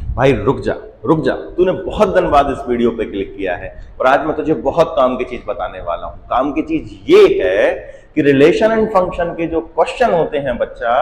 भाई रुक जा, रुक जा, तूने बहुत दिन बाद इस वीडियो पे क्लिक किया है और आज मैं तुझे बहुत काम की चीज बताने वाला हूं। काम की चीज ये है कि रिलेशन एंड फंक्शन के जो क्वेश्चन होते हैं बच्चा,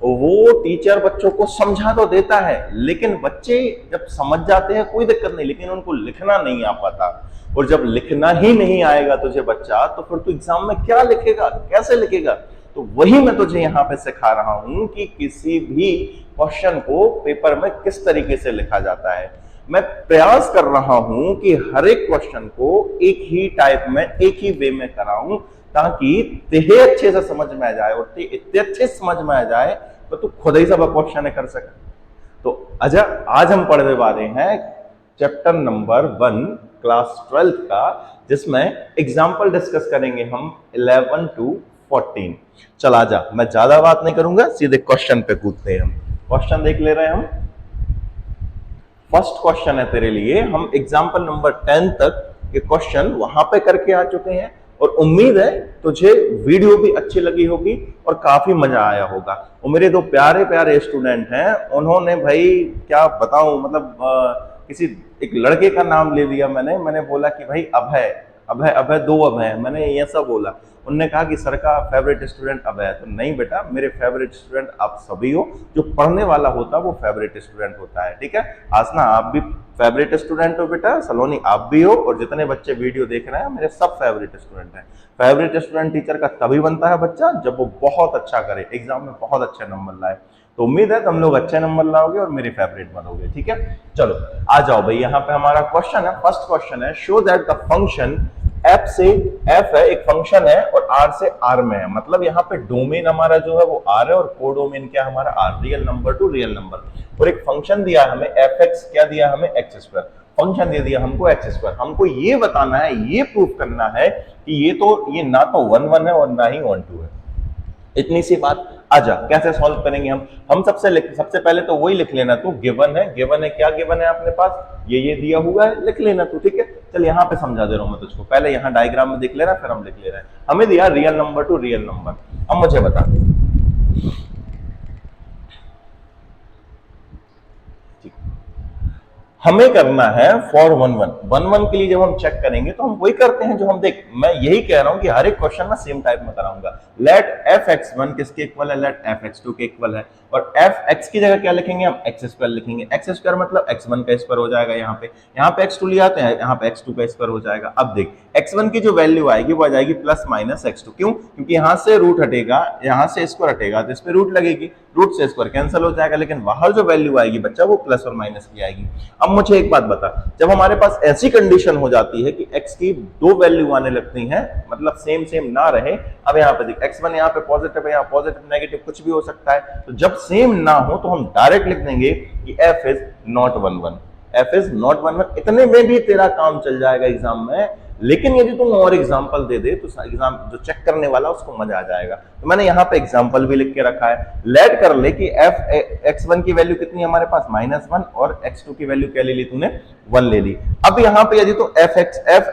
वो टीचर बच्चों को समझा तो देता है, लेकिन बच्चे जब समझ जाते हैं कोई दिक्कत नहीं, लेकिन उनको लिखना नहीं आ पाता। और जब लिखना ही नहीं आएगा तुझे बच्चा, तो फिर तू एग्जाम में क्या लिखेगा, कैसे लिखेगा? तो वही मैं तुझे यहाँ पे सिखा रहा हूं कि किसी भी क्वेश्चन को पेपर में किस तरीके से लिखा जाता है। मैं प्रयास कर रहा हूं कि हर एक क्वेश्चन को एक ही टाइप में, एक ही वे में कराऊं, ताकि तेहे अच्छे से समझ में आ जाए, और ते इतने अच्छे समझ में आ जाए तो तू खुद ही सब क्वेश्चन कर सके। तो अच्छा, आज हम पढ़ने वाले हैं चैप्टर नंबर 1 क्लास 12 का, जिसमें एग्जाम्पल डिस्कस करेंगे हम 11 to 14। चल आजा, मैं ज्यादा बात नहीं करूंगा, सीधे क्वेश्चन पे कूदते हैं। हम क्वेश्चन देख ले रहे हैं। हम फर्स्ट क्वेश्चन है तेरे लिए, हम एग्जाम्पल नंबर 10 तक के क्वेश्चन वहां पे करके आ चुके हैं, और उम्मीद है तुझे वीडियो भी अच्छी लगी होगी और काफी मजा आया होगा। और मेरे दो प्यारे प्यारे स्टूडेंट हैं, उन्होंने भाई क्या बताऊं, मतलब किसी एक लड़के का नाम ले लिया मैंने बोला कि भाई अभय अभय अभय, दो अभय, मैंने ऐसा बोला। उन्होंने कहा कि सर का फेवरेट स्टूडेंट अभय है। तो नहीं बेटा, मेरे फेवरेट स्टूडेंट आप सभी हो। जो पढ़ने वाला होता है वो फेवरेट स्टूडेंट होता है, ठीक है। आसना आप भी फेवरेट स्टूडेंट हो बेटा, सलोनी आप भी हो, और जितने बच्चे वीडियो देख रहे हैं मेरे सब फेवरेट स्टूडेंट हैं। फेवरेट स्टूडेंट टीचर का तभी बनता है बच्चा जब वो बहुत अच्छा करे, एग्जाम में बहुत अच्छे नंबर लाए। तो उम्मीद है तुम लोग अच्छे नंबर लाओगे और मेरे फेवरेट बनोगे, ठीक है। चलो आ जाओ भाई, यहाँ पे हमारा क्वेश्चन है, फर्स्ट क्वेश्चन है, show that the function F से, एफ है एक फंक्शन है और आर से आर में है। मतलब यहाँ पे डोमेन हमारा जो है वो आर है और कोडोमेन क्या हमारा R, real number to real number. और एक फंक्शन दिया हमें एफ एक्स, क्या दिया हमें एक्स स्क्वायर, फंक्शन दे दिया हमको एक्स स्क्वायर। हमको ये बताना है, ये प्रूफ करना है कि ये ना तो 1 1 है और ना ही 1 2 है। इतनी सी बात। आजा कैसे सॉल्व करेंगे हम सबसे पहले तो वही लिख लेना, तू गिवन है, गिवन है, क्या गिवन है अपने पास, ये दिया हुआ है, लिख लेना तू, ठीक है। चल यहाँ पे समझा दे रहा हूं मैं तुझको, पहले यहाँ डायग्राम में दिख ले रहा, फिर हम लिख ले रहे हैं। हमें दिया real number to real number. अब मुझे बता, हमें करना है फॉर 1 1 1 के लिए जब हम चेक करेंगे तो हम वही करते हैं जो हम देख, मैं यही कह रहा हूं कि हर एक क्वेश्चन में सेम टाइप में कराऊंगा। लेट एफ एक्स 1 किसके इक्वल है, लेट एफ एक्स 2 के इक्वल है। और एफ एक्स की जगह क्या लिखेंगे हम, एक्स स्क्वायर लिखेंगे। एक्स स्क्वायर मतलब एक्स 1 का स्क्वायर हो जाएगा, यहाँ पे एक्स 2 ले आते हैं, यहाँ पे एक्स 2 का स्क्वायर हो जाएगा। अब देख एक्स 1 की जो वैल्यू आएगी वो आ जाएगी प्लस माइनस एक्स 2। क्यों? क्योंकि यहाँ से रूट हटेगा, यहाँ से स्क्वायर हटेगा, तो इस पे रूट लगेगी, रूट से स्क्वायर कैंसिल हो जाएगा, लेकिन बाहर जो वैल्यू आएगी बच्चा वो प्लस और माइनस की आएगी। अब मुझे एक बात बता, जब हमारे पास ऐसी कंडीशन हो जाती है कि x की दो वैल्यू आने लगती हैं, मतलब सेम सेम ना रहे, अब यहाँ पे देख x1 यहाँ पे पॉजिटिव है, यहाँ पॉजिटिव नेगेटिव कुछ भी हो सकता है, तो जब सेम ना हो तो हम डायरेक्ट लिख देंगे कि f is not 1 1, f is not 1 1। इतने में भी तेरा काम चल जाएगा एग्जाम में। लेकिन यदि तुम और एग्जाम्पल दे दे तो एग्जाम जो चेक करने वाला उसको मजा आ जाएगा। तो मैंने यहाँ पे एग्जाम्पल भी लिख के रखा है। लेट कर ले कि एफ x1 की वैल्यू कितनी है हमारे पास, -1, और x2 की वैल्यू क्या ले ली तूने, 1 ले ली। अब यहाँ पे यदि तो एफ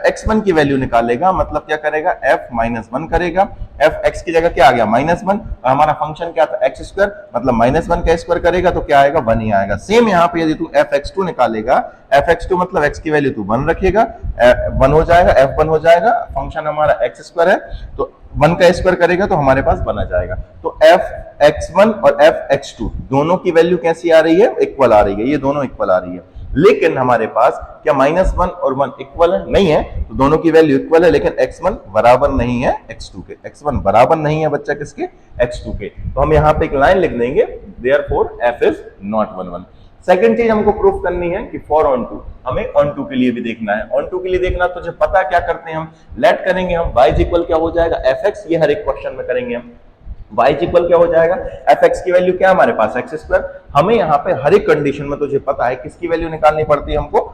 x1 की वैल्यू निकालेगा, मतलब क्या करेगा, f -1 करेगा। एफ एक्स की जगह क्या आ गया, -1, और हमारा फंक्शन क्या था एक्स स्क्वायर, मतलब -1 का स्क्वायर करेगा तो क्या आएगा, 1 ही आएगा। सेम यहाँ पे यदि तू एफ x2 निकालेगा, एफ x2 मतलब x की वैल्यू तू 1 रखेगा, 1 हो जाएगा, f1 हो जाएगा, फंक्शन हमारा एक्स स्क्वायर है, तो 1 का स्क्वायर करेगा तो हमारे पास बना जाएगा। तो एफ x1 और एफ x2 दोनों की वैल्यू कैसी आ रही है, इक्वल आ रही है, ये दोनों इक्वल आ रही है। लेकिन हमारे पास क्या -1 और 1 इक्वल है, नहीं है, तो दोनों की वैल्यू इक्वल है, लेकिन x1 बराबर नहीं है x2 के, x1 बराबर नहीं है बच्चा किसके, x2 के। तो हम यहाँ पे एक लाइन लिख देंगे, therefore f is not 1 1। Second चीज हमको प्रूफ करनी है कि फॉर ऑन टू, हमें ऑन टू के लिए भी देखना है। ऑन टू के लिए देखना तुझे पता क्या करते हैं हम, लेट करेंगे हम y इक्वल क्या हो जाएगा, fx, ये हर एक क्वेश्चन में करेंगे हम। y इक्वल क्या हो जाएगा, fx की वैल्यू क्या है हमारे पास, एक्स स्क्वायर। हमें यहाँ पे हर एक कंडीशन में तुझे पता है किसकी वैल्यू निकालनी पड़ती है, हमको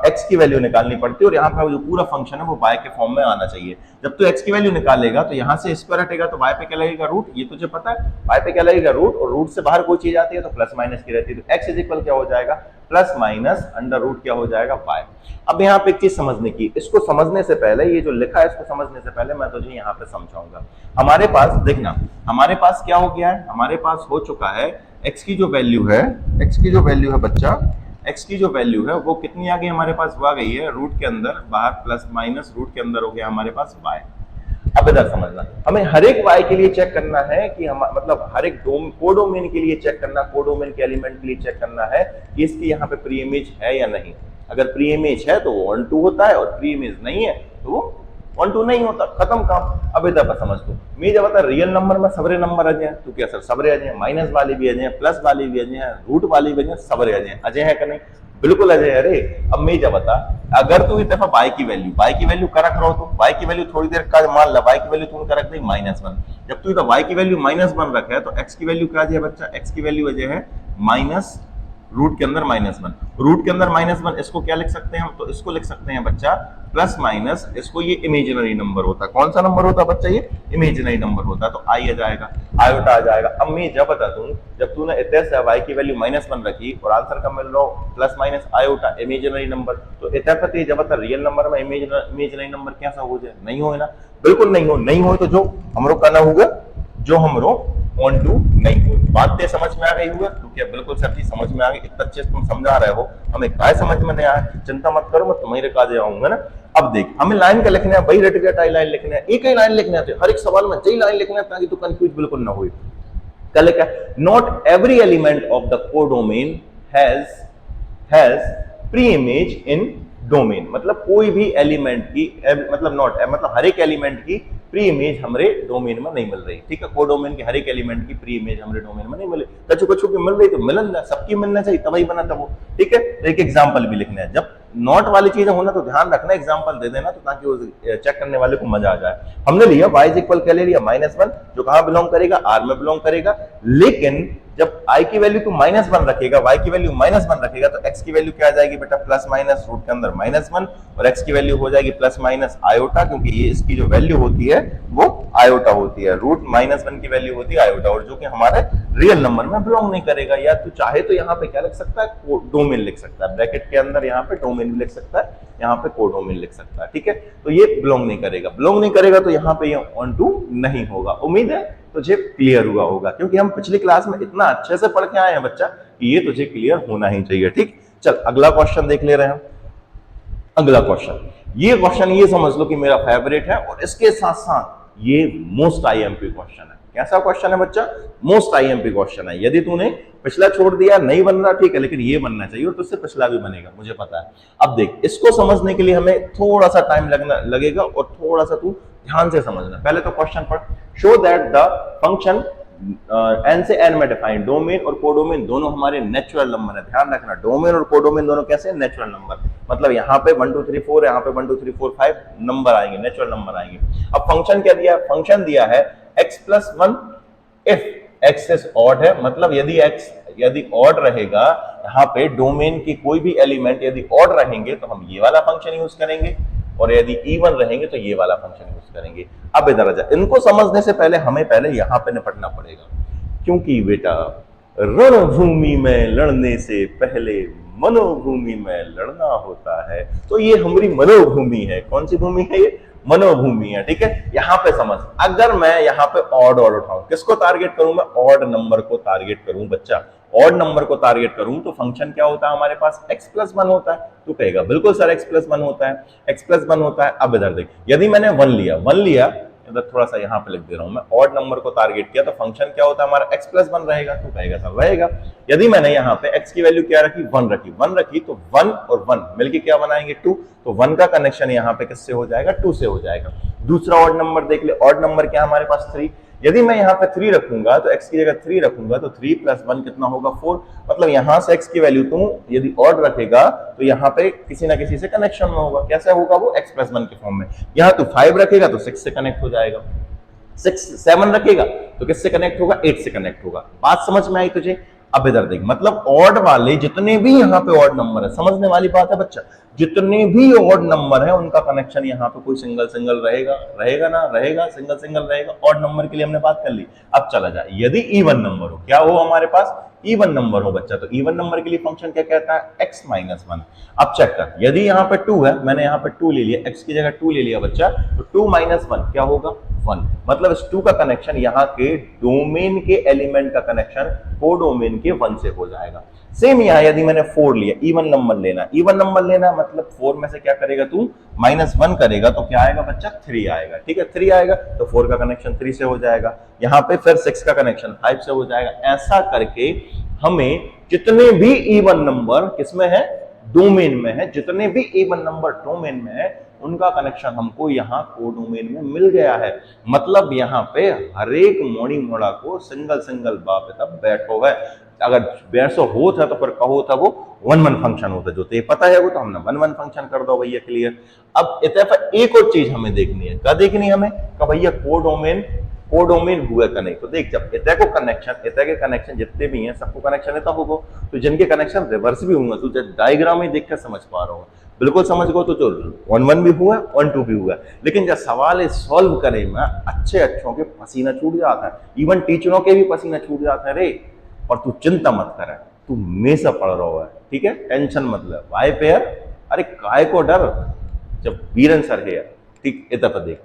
x की वैल्यू निकालनी पड़ती है, और यहाँ पे जो पूरा फंक्शन है वो y के फॉर्म में आना चाहिए। जब तू x की वैल्यू निकालेगा तो यहाँ से स्क्वायर हटेगा तो y पे क्या लगेगा, रूट, ये तुझे पता है, y पे क्या लगेगा, रूट, और रूट से बाहर कोई चीज आती है तो प्लस माइनस की रहती है, तो x इज इक्वल क्या हो जाएगा, प्लस माइनस अंडर रूट क्या हो जाएगा, y। अब यहाँ पे एक चीज समझने की, इसको समझने से पहले, ये जो लिखा है इसको समझने से पहले मैं तुझे यहाँ पे समझाऊंगा। हमारे पास देखना, हमारे पास क्या हो गया है, हमारे पास हो चुका है x की जो वैल्यू है, x की जो वैल्यू है बच्चा x की जो वैल्यू है वो कितनी आ गई हमारे पास, वो आ गई है रूट के अंदर, बाहर प्लस माइनस रूट के अंदर हो गया हमारे पास y। अब इधर समझना, हमें हर एक y के लिए चेक करना है कि हम मतलब हर एक कोडोमेन के लिए चेक करना, कोडोमेन के एलिमेंट के लिए चेक करना है कि इसकी यहाँ पे प्री इमेज है या नहीं। अगर प्री इमेज है तो वो 1 2 होता है, और प्री इमेज नहीं है तो वो 1 2 नहीं होता, खत्म काम। अब इधर पर समझ लो, मैं जब बता रियल नंबर में सबरे नंबर अजय हैं, तो क्या सर सबरे अजय हैं, माइनस वाले भी अजय हैं, प्लस वाले भी अजय हैं, रूट वाले भी अजय हैं, सबरे अजय हैं, अजय है कि नहीं, बिल्कुल अजय। अरे अब मैं जब बता, अगर तू इस दफा y की वैल्यू का रख रहा हो, तो y की वैल्यू थोड़ी देर का मान ला, y की वैल्यू तूने का रख दी -1। जब तू इधर y की वैल्यू -1 रखा है तो x की वैल्यू क्या है बच्चा, x की वैल्यू अजय है माइनस रूट के अंदर -1, रूट के अंदर -1, इसको क्या लिख सकते हैं हम, तो इसको लिख सकते हैं बच्चा प्लस माइनस, इसको ये इमेजिनरी नंबर होता है। कौन सा नंबर होता है बच्चा, ये इमेजिनरी नंबर होता है, तो आई आ जाएगा, आयोटा आ जाएगा। अब मैं जब बता दूं, जब तूने इतने से y की वैल्यू -1 रखी और आंसर का मिल रहा हो plus minus iota imaginary number, तो इतना पति जब बता रियल नंबर में इमेजिनरी नंबर कैसा हो जाए, नहीं हो ना, बिल्कुल नहीं हो तो जो हमरो करना होगा, जो हमरो ऑन टू नहीं हो। बात ते समझ में आ गई होगा, तो क्या बिल्कुल सब चीज समझ में आ गई, इतना अच्छे से तुम समझा रहे हो, हमें काय समझ में नहीं आया, चिंता मत करो, मैं तुम्हारे काजे आऊंगा ना। अब देख, हमें लाइन का लिखना है, वही रट गया लाइन लिखना है, एक ही लाइन लिखना है, हर एक सवाल में यही लाइन लिखना है, ताकि तू कंफ्यूज बिल्कुल ना हो। क्या लिखा है, not every element of the codomain has pre image in domain, मतलब कोई भी एलिमेंट की मतलब नॉट मतलब हर एक एलिमेंट की प्री इमेज हमारे डोमेन में नहीं मिल रही, ठीक है, कोडोमेन के हर एक एलिमेंट की प्री इमेज हमारे डोमेन में नहीं मिले, कछु कछु की मिल रही तो मिलन सबकी मिलना चाहिए, तभी बना था वो, ठीक है। एक एग्जांपल भी लिखना है, जब नॉट वाली चीजें होना तो ध्यान रखना, एग्जांपल दे देना, तो ताकि वो चेक करने वाले को मजा आ जाए। हमने लिया y इक्वल क्या ले लिया -1, जो कहां बिलोंग करेगा, r में बिलोंग करेगा, लेकिन जब i की वैल्यू तू -1 रखेगा, y की वैल्यू -1 रखेगा, तो x की वैल्यू क्या आ जाएगी बेटा, प्लस माइनस रूट के अंदर -1, और x की वैल्यू हो जाएगी प्लस माइनस आयोटा, क्योंकि ये इसकी जो वैल्यू होती है वो आयोटा होती है, रूट -1 की वैल्यू होती है आयोटा, और जो कि हमारे रियल नंबर में बिलोंग नहीं करेगा। या तू चाहे तो यहाँ पे क्या लिख सकता है, डोमेन लिख सकता है, ब्रैकेट के अंदर यहाँ पे डोमेन लिख सकता है, यहाँ पे कोडोमेन लिख सकता है, ठीक है। तो ये बिलोंग नहीं करेगा, तो यहाँ पे ये ऑन टू नहीं होगा। उम्मीद है तुझे क्लियर हुआ होगा, क्योंकि हम पिछली क्लास में इतना अच्छे से पढ़ के आए हैं बच्चा कि ये तुझे क्लियर होना ही चाहिए, ठीक। चल अगला क्वेश्चन देख ले रहे हैं। अगला क्वेश्चन, ये क्वेश्चन ये समझ लो कि मेरा फेवरेट है, और इसके साथ साथ ये मोस्ट आईएमपी क्वेश्चन है। कैसा क्वेश्चन है बच्चा, मोस्ट आईएमपी क्वेश्चन है। यदि तूने पिछला छोड़ दिया नहीं बन रहा, ठीक है, लेकिन ये बनना चाहिए, और तुझसे पिछला भी बनेगा, मुझे पता है। अब देख, इसको समझने के लिए हमें थोड़ा सा टाइम लगेगा, और थोड़ा सा तू ध्यान से समझना। पहले तो क्वेश्चन पढ़, show that the function N से एन में डिफाइंड डोमेन और कोडोमेन दोनों हमारे नेचुरल नंबर है। ध्यान रखना, डोमेन और कोडोमेन दोनों कैसे हैं, नेचुरल नंबर, मतलब यहाँ पे 1 2 3 4, यहाँ पे 1 2 3 4 5 नंबर आएंगे, नेचुरल नंबर आएंगे। अब फंक्शन क्या दिया है, फंक्शन दिया है x+1 if x is odd है, मतलब यदि ऑड रहेगा, यहाँ पे डोमेन की कोई भी एलिमेंट यदि ऑड रहेंगे तो हम ये वाला फंक्शन यूज करेंगे, और यदि इवन रहेंगे तो ये वाला फंक्शन यूज करेंगे। अब इधर आ जा, इनको समझने से पहले हमें पहले यहाँ पे निपटना पड़ेगा, क्योंकि बेटा रणभूमि में लड़ने से पहले मनोभूमि में लड़ना होता है। तो ये हमारी मनोभूमि है। कौन सी भूमि है ये, मनोभूमि है, ठीक है। यहाँ पे समझ, अगर मैं यहाँ पे ऑड उठाऊं, किसको टारगेट करूं, मैं ऑड नंबर को टारगेट करूं बच्चा, ऑड नंबर को टारगेट करूं, तो फंक्शन क्या होता है हमारे पास, x+1 होता है। तू कहेगा बिल्कुल सर x+1 होता है, x+1 होता है। अब इधर देख, यदि मैंने 1 लिया, इधर थोड़ा सा यहाँ पे लिख दे रहा हूं मैं, ऑड नंबर को टारगेट किया, तो फंक्शन क्या होता है हमारा, x+1 रहेगा। तू कहेगा सर रहेगा। यदि मैंने यहाँ पे x की वैल्यू क्या रखी, 1 रखी, तो 1 और 1 मिलके क्या बनाएंगे, 2, तो 1 का कनेक्शन यहाँ पे किससे हो जाएगा, 2 से हो जाएगा। दूसरा ऑड नंबर देख ले, ऑड नंबर क्या हमारे पास 3, यदि मैं यहाँ पे 3 रखूंगा, तो x की जगह 3 रखूंगा, तो 3 + 1 कितना होगा, 4, मतलब यहाँ से x की वैल्यू तू यदि ऑड रखेगा तो यहाँ पे किसी ना किसी से कनेक्शन में होगा। कैसे होगा वो, x+1 के फॉर्म में। यहाँ तू 5 रखेगा तो 6 से कनेक्ट हो जाएगा, 7 रखेगा तो किससे कनेक्ट होगा, 8 से कनेक्ट होगा। बात समझ में आई तुझे। अब इधर देख, मतलब ऑड वाले जितने भी यहाँ पे ऑड नंबर है, समझने वाली बात है बच्चा, जितने भी ऑड नंबर है उनका कनेक्शन यहाँ पे कोई सिंगल रहेगा ना, सिंगल रहेगा। ऑड नंबर के लिए हमने बात कर ली। अब चला जाए, यदि इवन नंबर हो, क्या हो हमारे पास, इवन नंबर हो बच्चा, तो इवन नंबर के लिए फंक्शन क्या कहता है, x-1। अब चेक कर, यदि यहाँ पे 2 है, मैंने यहाँ पे 2 ले लिया, x की जगह 2 ले लिया बच्चा, तो 2 - 1 क्या होगा, 1, मतलब इस 2 का कनेक्शन यहाँ के डोमेन के एलिमेंट का कनेक्शन कोडोमेन के 1 से हो जाएगा। सेम यहाँ यदि मैंने 4 लिया, इवन नंबर लेना, इवन नंबर लेना मतलब 4 में से क्या करेगा तू -1 करेगा तो क्या आएगा बच्चा 3 आएगा, ठीक है 3 आएगा तो 4 का कनेक्शन 3 से हो जाएगा, यहाँ पे फिर 6 का कनेक्शन 5 से हो जाएगा। ऐसा करके हमें जितने भी इवन नंबर किसमें है, डोमेन में है, जितने भी इवन नंबर डोमेन में है उनका कनेक्शन हमको यहाँ कोडोमेन में मिल गया है। मतलब यहाँ पे हर एक मोड़ी मोड़ा को सिंगल सिंगल बाप तब बैठो है, अगर 150 हो था तो फिर कहो था वो 1-1 फंक्शन होता, जो तो ये पता है वो तो हमने 1-1 फंक्शन कर दो भैया, क्लियर। अब इतना एक और चीज हमें देखनी है, क्या देखनी है हमें कि भैया कोडोमेन हुआ का नहीं। तो देख जब इतना के कनेक्शन जितने भी हैं सबको कनेक्शन इतना होगा, तो जिनके कनेक्शन रिवर्स भी होंगे, तो डायग्राम ही देखकर समझ पा रहा हूँ, बिल्कुल समझ गो, तो जो 1-1 भी हुआ 1-2 भी हुआ। लेकिन जब सवाल सॉल्व करे में अच्छों के पसीना छूट जाता है, इवन टीचरों के भी पसीना छूट जाता है रे। और तू चिंता मत कर, तू हमेशा पढ़ रहा हुआ है, ठीक है, टेंशन मत ले, वाई पेयर, अरे काय को डर जब वीरन सर है, ठीक। इतना पर देख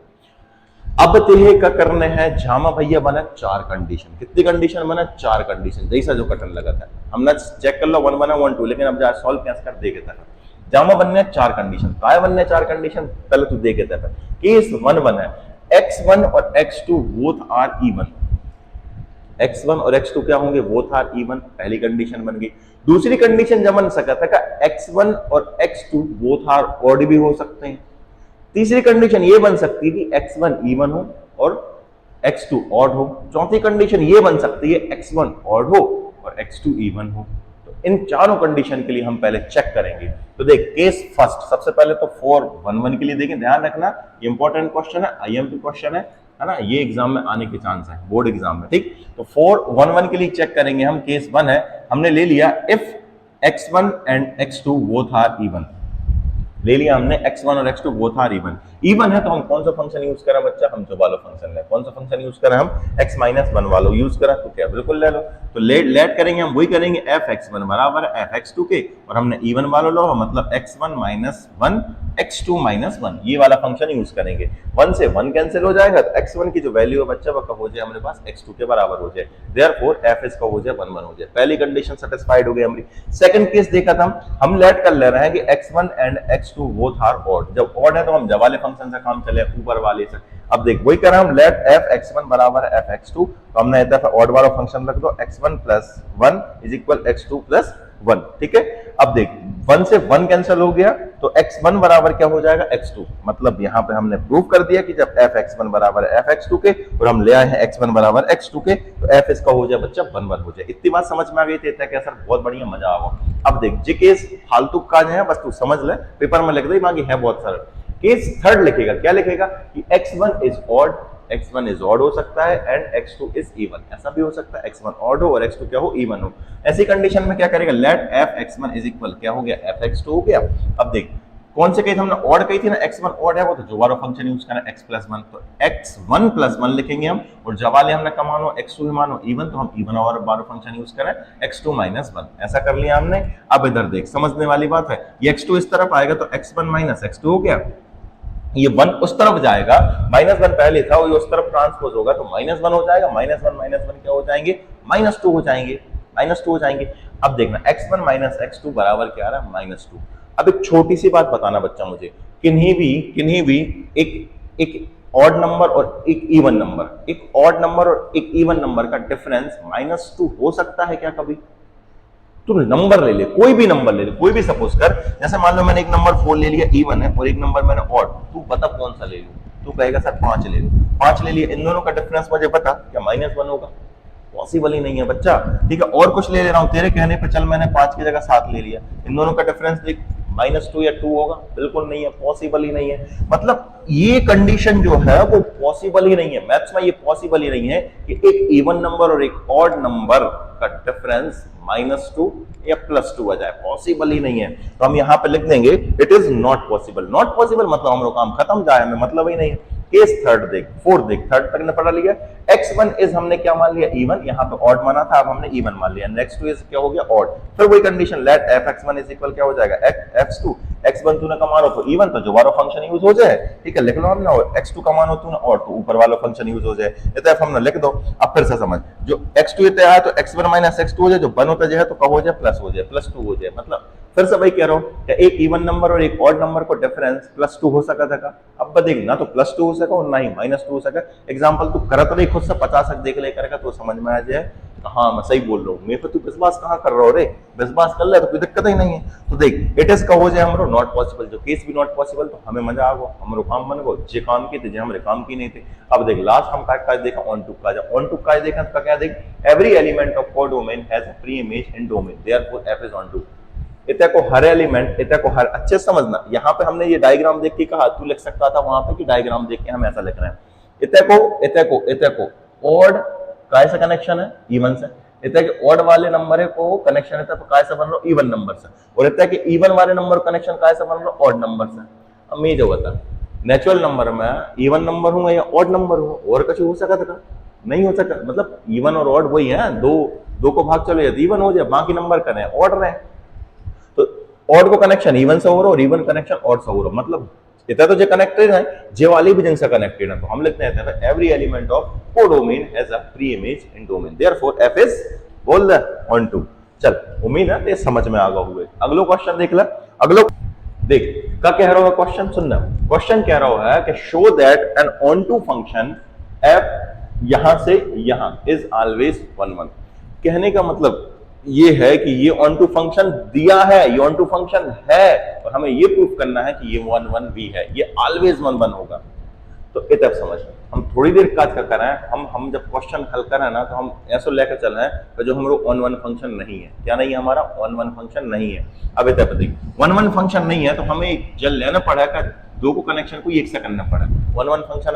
अब तेहे का करने हैं जामा भैया बना 4 कंडीशन, कितनी कंडीशन बना 4 कंडीशन, जैसा जो कटन लगा था हमने चेक कर लो 1 बना 1 2, लेकिन अब जा सॉल्व कैसे कर देखे था जामा बनने 4 कंडीशन, काय बनने 4 कंडीशन पहले तू देखे था। केस 1 बना x1 और x2 both are even, x1 और x2 क्या होंगे बोथ आर इवन, पहली कंडीशन बन गई। दूसरी कंडीशन जब बन सका था x1 और x2 बोथ आर ऑड भी हो सकते हैं। तीसरी कंडीशन ये बन सकती है कि x1 इवन हो और x2 ऑड हो। चौथी कंडीशन ये बन सकती है x1 ऑड हो और x2 इवन हो। तो इन चारों कंडीशन के लिए हम पहले चेक करेंगे। तो देख केस फर्स्ट, सबसे पहले तो 4-1-1 के लिए देखें, ध्यान रखना ये इंपॉर्टेंट क्वेश्चन है, IMP क्वेश्चन है ना, ये एग्जाम में आने के चांस है बोर्ड एग्जाम में, ठीक। तो 4-1-1 के लिए चेक करेंगे हम। केस 1 है, हमने ले लिया if x1 and x2 both are even, ले लिया हमने x1 और x2 both are even. Even है तो हम कौन सा फंक्शन यूज करें बच्चा, हम जो वाला फंक्शन ले, कौन सा फंक्शन यूज करें हम x-1 वाला यूज करें, तो क्या बिल्कुल ले लो। तो लेट करेंगे हम वही करेंगे f(x1) बराबर है f(x2) के, और हमने इवन वाला लो मतलब x1 - 1 x2 - 1 ये वाला फंक्शन यूज करेंगे। 1 से 1 कैंसिल हो जाएगा तो x1 की जो वैल्यू है बच्चा वो कब हो जाए हमारे पास x2 के बराबर हो जाए, देयरफॉर f इसका हो जाए 1-1 हो जाए। पहली कंडीशन सेटिस्फाइड हो गई हमारी। सेकंड केस देखा था हम लेट कर ले रहे हैं कि x1 and x2 both are odd, जब ऑड है तो हम जब वाले फंक्शन से काम चले ऊपर वाले से। अब देख वही करा हम, लेट f(x1) बराबर है f(x2), तो हमने इतना ऑड वाला फंक्शन रख दो x1 + 1 = x2 + 1, ठीक है। अब देख 1 से 1 कैंसिल हो गया तो x1 बराबर क्या हो जाएगा x2, मतलब यहाँ पे हमने प्रूव कर दिया कि जब f(x1) बराबर है f(x2) के और हम ले आए हैं x1 बराबर x2 के, तो f इसका हो जाए बच्चा 1-1 हो जाए। इतनी बात समझ में आ गई थी, इतना क्या सर बहुत बढ़िया मजा आवा। अब देख जी केस फालतू का है, बस तू समझ ले, पेपर में लिख दे बाकी है बहुत सरल। केस थर्ड लिखेगा, क्या लिखेगा कि x1 is odd, x1 is odd हो सकता है एंड x2 इज इवन, ऐसा भी हो सकता है x1 ऑड हो और x2 क्या हो इवन हो। ऐसी कंडीशन में क्या करेगा, लेट f(x1) इज इक्वल क्या हो गया f(x2) हो गया। अब देख कौन से केस हमने ऑड कही थी ना, x1 ऑड है वो तो जो वाला फंक्शन यूज करना x + 1, तो x1 + 1 लिखेंगे हम, और जब वाले हमने का मानो x2 मानो इवन, तो हम इवन और वाला फंक्शन यूज करें x2 - 1, ऐसा कर लिया हमने। अब इधर देख समझने वाली बात है, ये x2 इस तरफ आएगा तो x1 - x2 हो गया, ये 1 उस तरफ जाएगा, -1 पहले था वो उस तरफ ट्रांसपोज होगा तो -1 हो जाएगा, -1 क्या हो जाएंगे -2 हो जाएंगे, -2 हो जाएंगे। अब देखना x1 - x2 बराबर क्या आ रहा है -2। अब एक छोटी सी बात बताना बच्चा मुझे, किन्हीं भी एक ऑड नंबर और एक इवन नंबर, एक ऑड नंबर और एक इवन नंबर का डिफरेंस -2 हो सकता है क्या कभी? तू नंबर ले ले, कोई भी नंबर ले ले, कोई भी सपोज कर, जैसे मान लो मैंने एक नंबर 4 ले लिया इवन है और एक नंबर मैंने ऑड, तू बता कौन सा ले लूं? तू कहेगा सर 5 ले लूं, 5 ले लिया, इन दोनों का डिफरेंस मुझे बता, क्या -1 होगा? पॉसिबल ही नहीं है बच्चा, ठीक है। और कुछ ले रहा हूं तेरे कहने पे, चल मैंने 5 की जगह 7 ले लिया, इन दोनों का डिफरेंस देख -2 या 2 होगा? बिल्कुल नहीं है, पॉसिबल ही नहीं है। मतलब ये कंडीशन जो है वो पॉसिबल ही नहीं है, मैथ्स में ये पॉसिबल ही नहीं है कि एक इवन नंबर और एक ऑड नंबर का डिफरेंस -2 या +2 आ जाए, पॉसिबल ही नहीं है। तो हम यहाँ पे लिख देंगे it is not possible. Not possible मतलब हम लोग काम खत्म, जाए हमें मतलब ही नहीं है। केस थर्ड देख, फोर्थ देख, थर्ड तक ने पढ़ा लिया। x1 इज हमने क्या मान लिया इवन, यहाँ पे ऑड माना था, अब हमने इवन मान लिया। नेक्स्ट टू इज क्या हो गया ऑड, फिर वही condition late f(x1) is equal क्या हो जाएगा f(2), x1 तूने कमानो तो इवन तो जो वाला फंक्शन यूज हो जाए, ठीक है, लिख लो हमने, और x2 कमानो तूने और तो ऊपर वाला फंक्शन यूज हो जाए, इतना हमने लिख दो। अब फिर से समझ, जो x2 इतना है तो x1 माइनस x2 हो जाए, जो 1 होता जाए तो कब हो जाए, प्लस हो जाए, प्लस 2 हो जाए। मतलब फिर से भाई कह रहा हूं कि एक इवन नंबर और एक ऑड नंबर को डिफरेंस प्लस 2 हो सका था। अब देख ना तो प्लस 2 हो सका और ना ही माइनस 2 हो सका। एग्जांपल तू करत रही खुद से 50 तक देख ले करेगा तो समझ में आ जाए हाँ मैं सही बोल रहा हूँ। मेरे को तू विश्वास कहाँ कर रहा हो रे, विश्वास कर ले तो कोई दिक्कत ही नहीं है। तो देख इट इज का हो जाए हमरो नॉट पॉसिबल, जो केस भी नॉट पॉसिबल तो हमें मजा आ गो, हमरो काम बन गो, जे काम की थे जे हमरे काम की नहीं थे। अब देख लास्ट हम का देखा ऑन टू का, जब ऑन टू का देखा तो क्या देख, every element of codomain has a pre image in domain, therefore f is onto टू। इतना को हर एलिमेंट, इतना को हर, अच्छे समझना, यहाँ पे हमने ये डायग्राम देख के कहा, तू लिख सकता था वहां पे कि डायग्राम देख के हम ऐसा लिख रहे हैं। इतना को ऑड काय से कनेक्शन है, इवन से। इतना के ऑड वाले नंबर को कनेक्शन है तो काय से बन रहा है, इवन नंबर से। और इतना के इवन वाले नंबर कनेक्शन काय से बन रहा है, ऑड नंबर से। अब मैं जो बता नेचुरल नंबर में इवन नंबर हूँ या ऑड नंबर हूँ, और कुछ हो सका था नहीं हो सका। मतलब इवन और ऑड वही है, दो को भाग चलो या इवन हो जाए, बाकी नंबर करें ऑड रहे। तो ऑड को कनेक्शन इवन से हो रहा और इवन कनेक्शन ऑड से हो रहा, मतलब इतना तो जो कनेक्टेड है जे वाली भी जिनसे कनेक्टेड है। तो हम लिखते हैं every element of codomain has a pre image in domain, therefore f is बोल द ऑन टू। चल उम्मीद है समझ में आ गया हुए। अगलो क्वेश्चन देख ले, अगलो देख क्या कह रहा है क्वेश्चन, सुनना। क्वेश्चन कह रहा है कि show that an onto function f यहां से यहां इज ऑलवेज 1 1। कहने का मतलब ये है कि ये ऑन टू फंक्शन दिया है, ये ऑन टू फंक्शन है, और हमें ये प्रूफ करना है कि ये 1 1 भी है, ये ऑलवेज 1 1 होगा। तो इतना समझ, हम थोड़ी देर काज का कर रहे हैं, हम जब क्वेश्चन हल कर रहे हैं ना तो हम ऐसा लेकर चल रहे हैं कि जो हमारा 1 1 फंक्शन नहीं है। क्या नहीं है हमारा 1 1 फंक्शन नहीं है। अब इतना पता 1 1 फंक्शन नहीं है तो हमें जल लेना पड़ेगा, दो को कनेक्शन को एक से करना पड़ा। 1 1 फंक्शन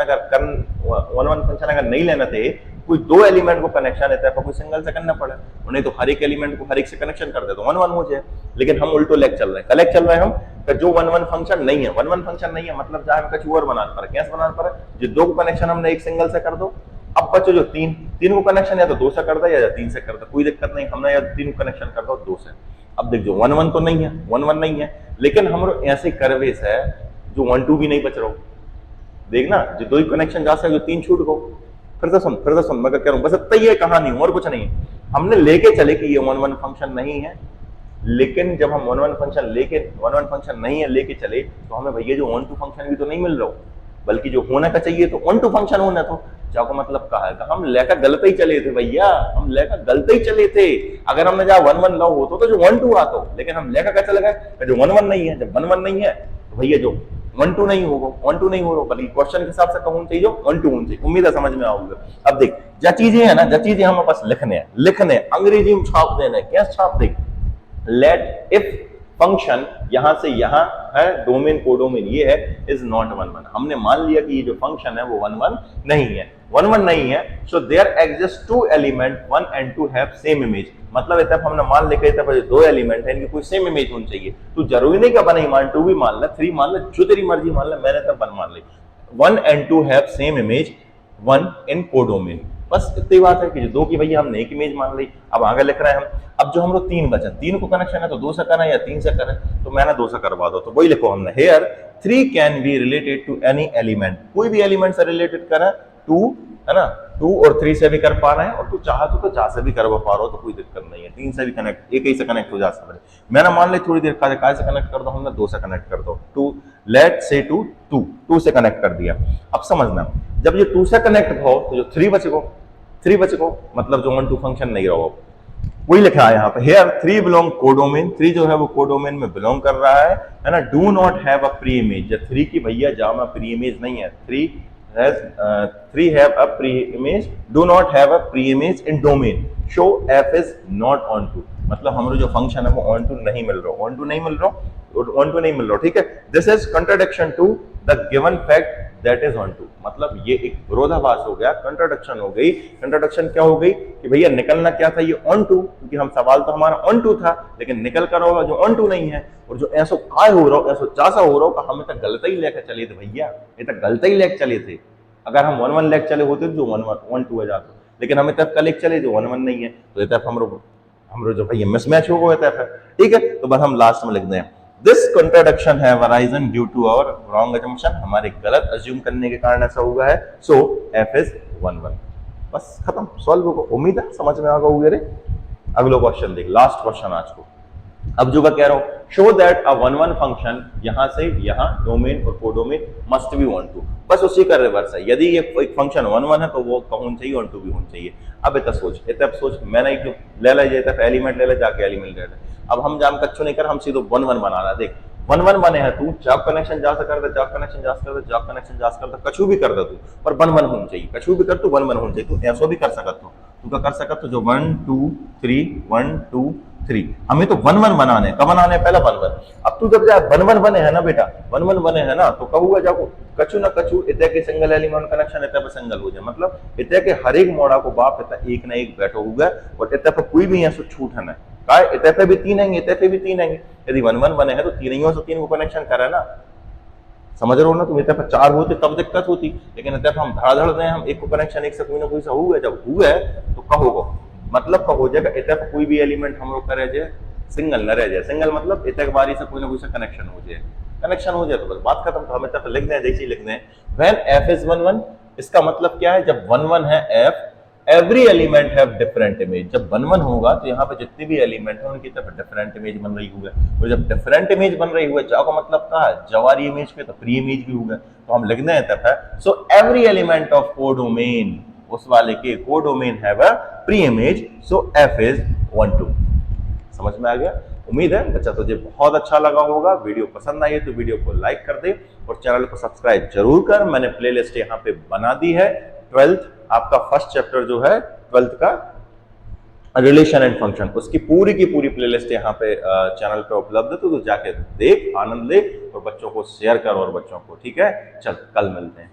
अगर नहीं लेना थे, कोई दो एलिमेंट को कनेक्शन है तो कोई सिंगल से करना पड़ा, नहीं तो हर एक एलिमेंट को हर एक से कनेक्शन कर दे तो 1 1 हो जाए। लेकिन हम उल्टो लेक चल रहे हैं, कलेक्ट चल रहे हैं हम कि जो 1 1 फंक्शन नहीं है, 1 1 फंक्शन नहीं है मतलब चाहे कुछ और बनाना पड़ा। कैसे बनाना पड़ा, जो दो को कनेक्शन हमने एक सिंगल से कर दो। अब बच्चों जो तीन को कनेक्शन या तो 2 से कर दो या 3 से कर दो, कोई दिक्कत नहीं, हमने या 3 को कनेक्शन कर दो 2 से। अब देख जो 1 1 तो नहीं है, 1 1 नहीं है, लेकिन हमारे ऐसे करवेस है जो 1 2 भी नहीं बच रहा हो। देखना जो दो ही कनेक्शन जा सकते, जो 3 छूट गो। फिर से सुन, मैं कह रहा हूं बस इतना ही है, कहानी और कुछ नहीं है। हमने लेके चले कि ये 1 1 फंक्शन नहीं है, लेकिन जब हम 1 1 फंक्शन नहीं है लेके चले तो हमें भैया जो 1 2 फंक्शन भी तो नहीं मिल रहा हो, बल्कि जो होना का चाहिए तो 1 2 फंक्शन होना। तो क्या को मतलब कहा है, हम लेकर गलत ही चले थे भैया, हम लेकर गलत ही चले थे। अगर हमने जहाँ 1 1 लो होतो तो जो 1 2 आता, लेकिन हम लेकर क्या चले गए जो 1 1 नहीं है। जब 1 1 नहीं है तो भैया जो 1 2 नहीं होगा, 1 2 नहीं हो रहा, बल्कि क्वेश्चन के हिसाब से कहूं चाहिए जो 1 2 होना चाहिए। उम्मीद है समझ में आऊंगा। अब देख जो चीजें है ना, जो चीजें हम बस लिखने अंग्रेजी में छाप देने, क्या छाप देख, लेट इफ फंक्शन यहां से यहां है, डोमेन कोडोमेन ये है, इज नॉट 1 1। हमने मान लिया कि ये जो फंक्शन है वो 1 1 नहीं है, 1 1 नहीं है। So there exist 2 element 1 and 2 have same image. मतलब इतना हमने मान लिया कि दो एलिमेंट है, इनकी कोई सेम इमेज होनी चाहिए। तो जरूरी नहीं कि अपन ही मान 2 भी मान ले, 3 मान ले, जो तेरी मर्जी मान ले, मैंने तब 1 मान ली। 1 and 2 have same image 1 in codomain. बस इतनी बात है कि दो की भैया हमने एक इमेज मान ली। अब आगे लिख रहे हैं हम, अब जो हम लोग 3 बचे, 3 को कनेक्शन है तो 2 से करें या 3 से करें, तो मैंने 2 से करवा दो। तो वही लिखो हमने, here 3 can be related to any element. कोई भी एलिमेंट से रिलेटेड करें, 2 है ना, 2 और 3 से भी कर पा रहे हैं, और तू चाह तो 4 से भी करवा पा रहे हो तो कोई दिक्कत नहीं है। 3 से भी कनेक्ट, एक ही से कनेक्ट हो जा सकते। मैंने मान ली थोड़ी देर काय से कनेक्ट कर दो, हमने 2 से कनेक्ट कर दो। 2 लेट से 2 से कनेक्ट कर दिया। अब समझना, जब ये 2 से कनेक्ट हो तो जो 3 बच गो, मतलब जो 1 2 फंक्शन नहीं रहो। वही लिखा है यहाँ पे, हेयर 3 बिलोंग कोडोमेन। 3 जो है वो कोडोमेन में बिलोंग कर रहा है ना। Do not have a pre image, 3 की भैया जामा प्री इमेज नहीं है। 3 have a pre-image, do not have a pre-image in domain, show f is not on to। मतलब हमारा जो फंक्शन है वो on to नहीं मिल रहा, ठीक है। This is contradiction to the given fact that is onto टू। मतलब ये एक विरोधाभास हो गया, कंट्राडिक्शन हो गई। कंट्राडिक्शन क्या हो गई कि भैया निकलना क्या था, ये ऑन टू, क्योंकि हम सवाल तो हमारा ऑन टू था, लेकिन निकल कर होगा जो ऑन टू नहीं है। और जो ऐसा काय हो रहा हो, ऐसा चासा हो रहा हो, हमें तो गलत ही लेकर चले थे भैया, ये तो गलत ही लेकर चले थे। अगर हम 1 1 लेकर चले होते तो जो 1 2 हो जाता, लेकिन हमें तब का लेकर चले जो 1 1 नहीं है, तो ये तब हम जो भैया मिसमैच हो गया था। ठीक है, तो बस हम लास्ट में लिख दें, दिस कंट्राडिक्शन है arisen due to our wrong assumption, हमारे गलत अज्यूम करने के कारण ऐसा हुआ है। सो f इज 1 1। बस खत्म, सॉल्व होगा। उम्मीद है समझ में आ गया होगा रे। अगला क्वेश्चन देख, लास्ट क्वेश्चन आज को। अब जो मैं कह रहा हूं, शो दैट अ 1 1 फंक्शन यहां से यहां डोमेन और कोडोमेन मस्ट बी 1 2। बस उसी का रिवर्स है। यदि ये एक फंक्शन 1 1 है तो वो होना चाहिए 1 2 भी होना चाहिए। अब इतना सोच, इतना सोच, मैंने एक ले ला जाता है एलिमेंट ले ले जाके एलिमेंट ले ले। अब हम जाम कच्चो नहीं कर, हम सीधो 1 1 बना रहा। देख 1 1 बने हैं, तू जॉब कनेक्शन जा कर दे, जॉब कनेक्शन जा कर दे, जॉब कनेक्शन जा कर दे, कछु भी कर दे तू, पर 1 1 होना चाहिए। कछु भी कर तू 1 1 होना चाहिए। तू ऐसा भी कर सकत तू का कर सकत तो जो 1 2 3 1 2 3, हमें तो 1 1 बनाने, कब बनाने पहला 1 1। अब तू जब जा 1 1 बने है ना बेटा, 1 1 बने है ना, तो कब हुआ जाको कछु ना कछु इतने के सिंगल एलिमेंट कनेक्शन इतने पर सिंगल हो जाए। मतलब इतने के हर एक मोड़ा को बाप इतना एक ना एक बैठो हुआ और इतने पर कोई भी ऐसा छूट है ना। काय इतने पे भी 3 आएंगे, इतने पे भी 3 आएंगे। यदि 1 1 बने हैं तो 3 से 3 को कनेक्शन करे ना, समझ रहे हो ना। तुम इतने पर 4 होते तब दिक्कत होती, लेकिन इतने हम धड़ाधड़ रहे हैं, हम एक को कनेक्शन एक से कोई ना कोई सा हुआ। जब हुआ है तो कहोगे मतलब कब हो जाएगा, इतने पर कोई भी एलिमेंट हम लोग करे जाए सिंगल न रह जाए। सिंगल मतलब इतने बारी से कोई ना कोई से कनेक्शन हो जाए। कनेक्शन हो जाए तो बस बात खत्म। तो हम इतने पर लिख दें, जैसे लिख दें व्हेन f इज 1 1। इसका मतलब क्या है, जब 1 1 है f, every element have different image. जब 1 1 होगा तो यहाँ पे जितने भी एलिमेंट हैं उनकी तरफ डिफरेंट इमेज बन रही हुई है। और जब डिफरेंट इमेज बन रही हुई है, का मतलब क्या है, जवारी इमेज पे तो प्री इमेज भी होगा। तो हम लिख दें तब है so every element of codomain, उस वाले के codomain have a pre image, so f is 1 2। समझ में आ गया। उम्मीद है बच्चा तुझे बहुत अच्छा लगा होगा। वीडियो पसंद आई है तो वीडियो को लाइक कर दे और चैनल को सब्सक्राइब जरूर कर। मैंने प्लेलिस्ट यहाँ पे बना दी है। 12th आपका फर्स्ट चैप्टर जो है 12th का रिलेशन एंड फंक्शन, उसकी पूरी की पूरी प्लेलिस्ट यहाँ पे चैनल पे उपलब्ध है। तो जाके देख, आनंद ले और बच्चों को शेयर कर और बच्चों को, ठीक है। चल कल मिलते हैं।